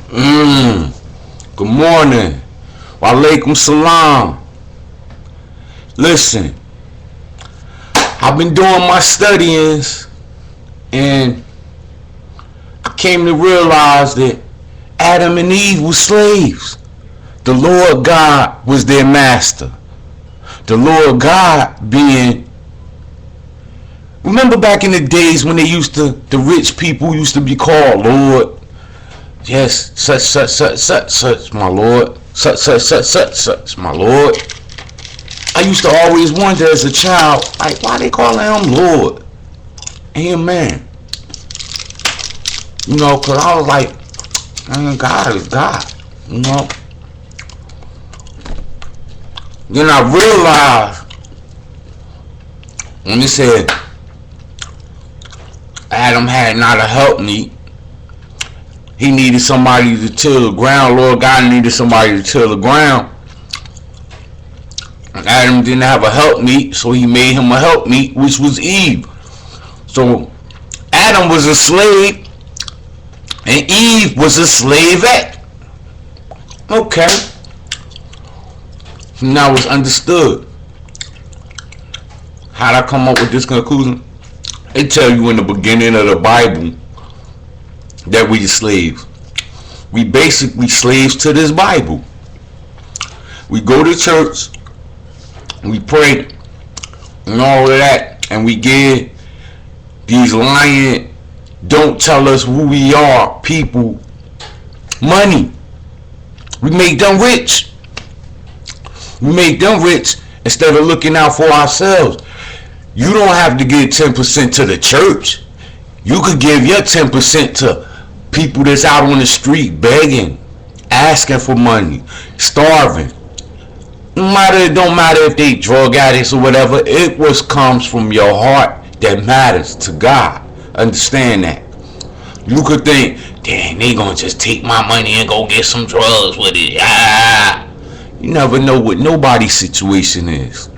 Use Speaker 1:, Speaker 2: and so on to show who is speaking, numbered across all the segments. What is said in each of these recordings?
Speaker 1: Good morning. Walaikum salam. Listen, I've been doing my studyings and I came to realize that Adam and Eve were slaves. The Lord God was their master. The Lord God being, remember back in the days when the rich people used to be called Lord? Yes, such, my Lord. Such, my Lord. I used to always wonder as a child, like, why they calling him Lord? Amen. You know, because I was like, God is God. You know? Then I realized when it said Adam had not a helpmeet, he needed somebody to till the ground. Lord God needed somebody to till the ground. Adam didn't have a helpmeet, so he made him a helpmeet, which was Eve. So Adam was a slave and Eve was a slavette. Okay. Now it's understood. How'd I come up with this conclusion? They tell you in the beginning of the Bible that we slaves. We basically slaves to this Bible. We go to church, we pray, and all of that, and we give these lying, don't tell us who we are people money. We make them rich. We make them rich instead of looking out for ourselves. You don't have to give 10% to the church. You could give your 10% to people that's out on the street begging, asking for money, starving. It don't matter if they drug addicts or whatever. It was comes from your heart that matters to God. Understand that. You could think, dang, they gonna just take my money and go get some drugs with it. You never know what nobody's situation is.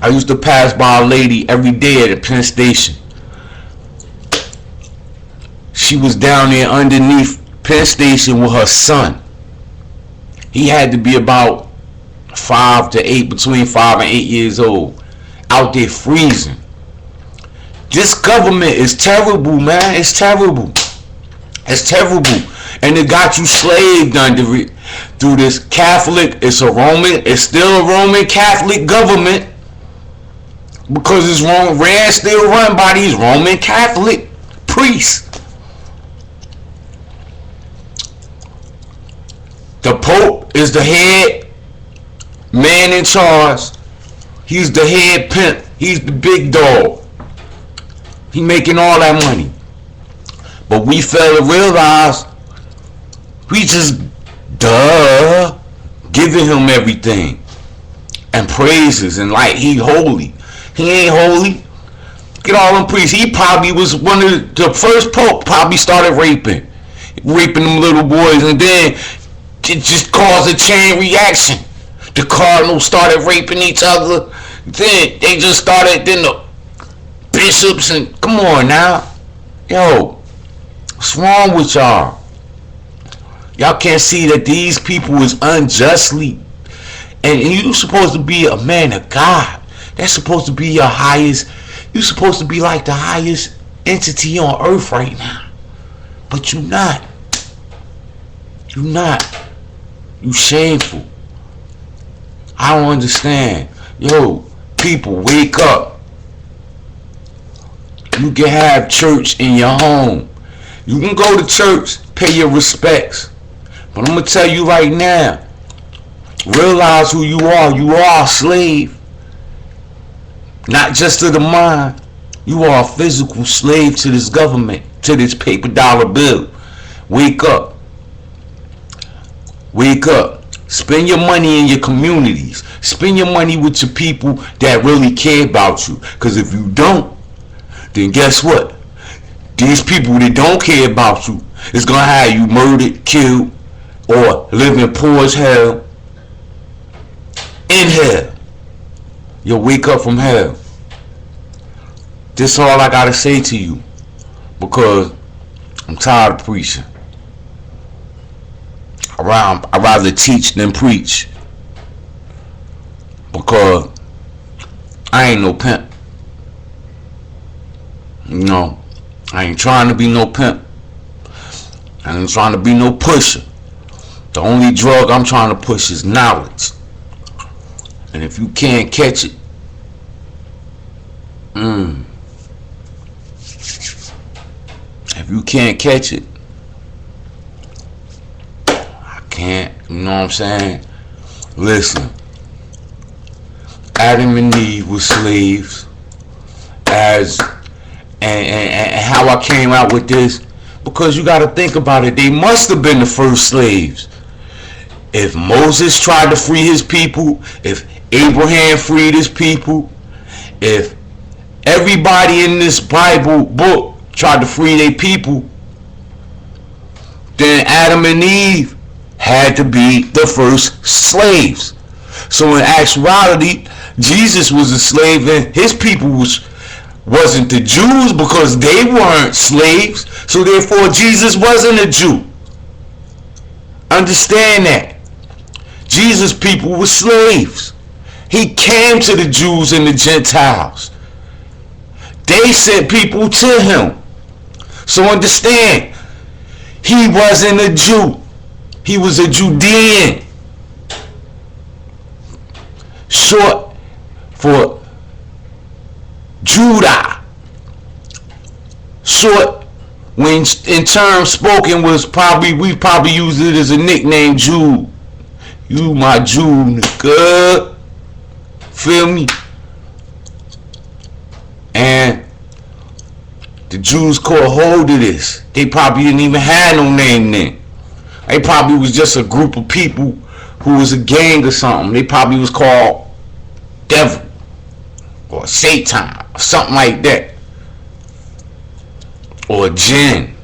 Speaker 1: I used to pass by a lady every day at the Penn Station. She was down there underneath Penn Station with her son. He had to be about 5 to 8, between 5 and 8 years old, out there freezing. This government is terrible, man. It's terrible. It's terrible. And it got you slaved under it through this Catholic. It's still a Roman Catholic government because it's still run by these Roman Catholic priests. The Pope is the head man in charge. He's the head pimp. He's the big dog. He making all that money. But we fail to realize we just giving him everything and praises and like he holy. He ain't holy. Get all them priests. He probably was one of the first pope. Probably started raping them little boys, and then it just caused a chain reaction. The cardinals started raping each other. Then they just started. Then the bishops and come on now, yo, what's wrong with y'all? Y'all can't see that these people is unjustly, and you supposed to be a man of God. That's supposed to be your highest. You're supposed to be like the highest entity on earth right now, but you're not. You're not. You shameful. I don't understand. Yo, people, wake up. You can have church in your home. You can go to church, pay your respects. But I'm going to tell you right now, realize who you are. You are a slave. Not just to the mind. You are a physical slave to this government, to this paper dollar bill. Wake up. Wake up. Spend your money in your communities. Spend your money with your people that really care about you. Because if you don't, then guess what? These people that don't care about you is going to have you murdered, killed, or living poor as hell in hell. You'll wake up from hell. This is all I got to say to you. Because I'm tired of preaching. I'd rather teach than preach, because I ain't no pimp. No, I ain't trying to be no pimp. I ain't trying to be no pusher. The only drug I'm trying to push is knowledge. And if you can't catch it, if you can't catch it, I can't, you know what I'm saying? Listen, Adam and Eve were slaves, and how I came out with this, because you got to think about it, they must have been the first slaves. If Moses tried to free his people, if Abraham freed his people, if everybody in this Bible book tried to free their people, then Adam and Eve had to be the first slaves. So in actuality, Jesus was a slave, and his people wasn't the Jews, because they weren't slaves. So therefore Jesus wasn't a Jew. Understand that. Jesus' people were slaves. He came to the Jews and the Gentiles. They sent people to him. So understand, he wasn't a Jew. He was a Judean. Short for Judah. Short, when in terms spoken, was we probably used it as a nickname, Jude. You my Jew, nigga. Feel me? And the Jews caught hold of this. They probably didn't even have no name then. They probably was just a group of people who was a gang or something. They probably was called Devil or Satan or something like that. Or Jinn.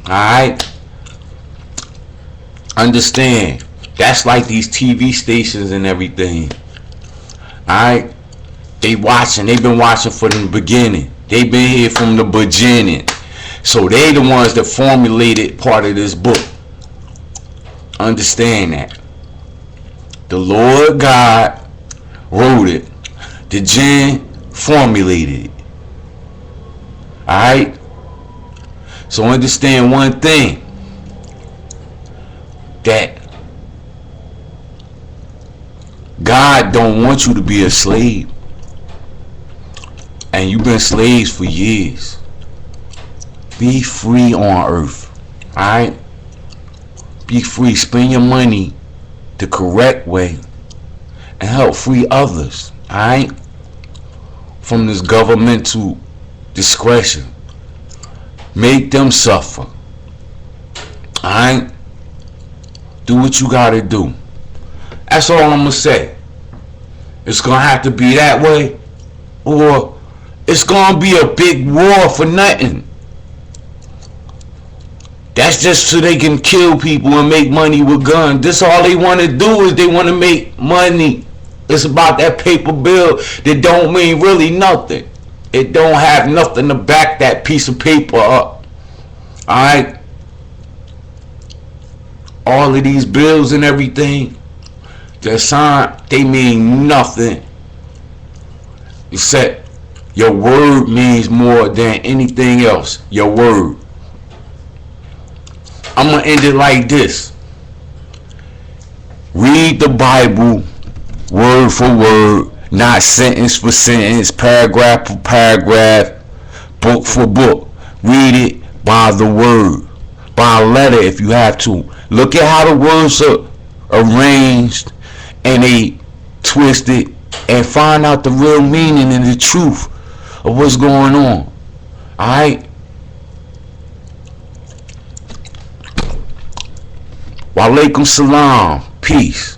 Speaker 1: Alright? Understand, that's like these TV stations and everything. Alright? They've been watching from the beginning. They've been here from the beginning. So they the ones that formulated part of this book. Understand that. The Lord God wrote it. The Jinn formulated it. Alright? So understand one thing. That God don't want you to be a slave. And you've been slaves for years. Be free on earth. Alright? Be free. Spend your money the correct way and help free others. Alright? From this governmental discretion. Make them suffer. Alright? Do what you gotta do. That's all I'm gonna say. It's gonna have to be that way, or it's gonna be a big war for nothing. That's just so they can kill people and make money with guns. This all they want to do is they want to make money. It's about that paper bill that don't mean really nothing. It don't have nothing to back that piece of paper up. Alright? All of these bills and everything that signed, they mean nothing except your word means more than anything else. Your word. I'm gonna end it like this. Read the Bible word for word, not sentence for sentence, paragraph for paragraph, book for book. Read it by the word, by a letter if you have to. Look at how the words are arranged and they twisted, and find out the real meaning and the truth of what's going on. Alright? Walaikum salam. Peace.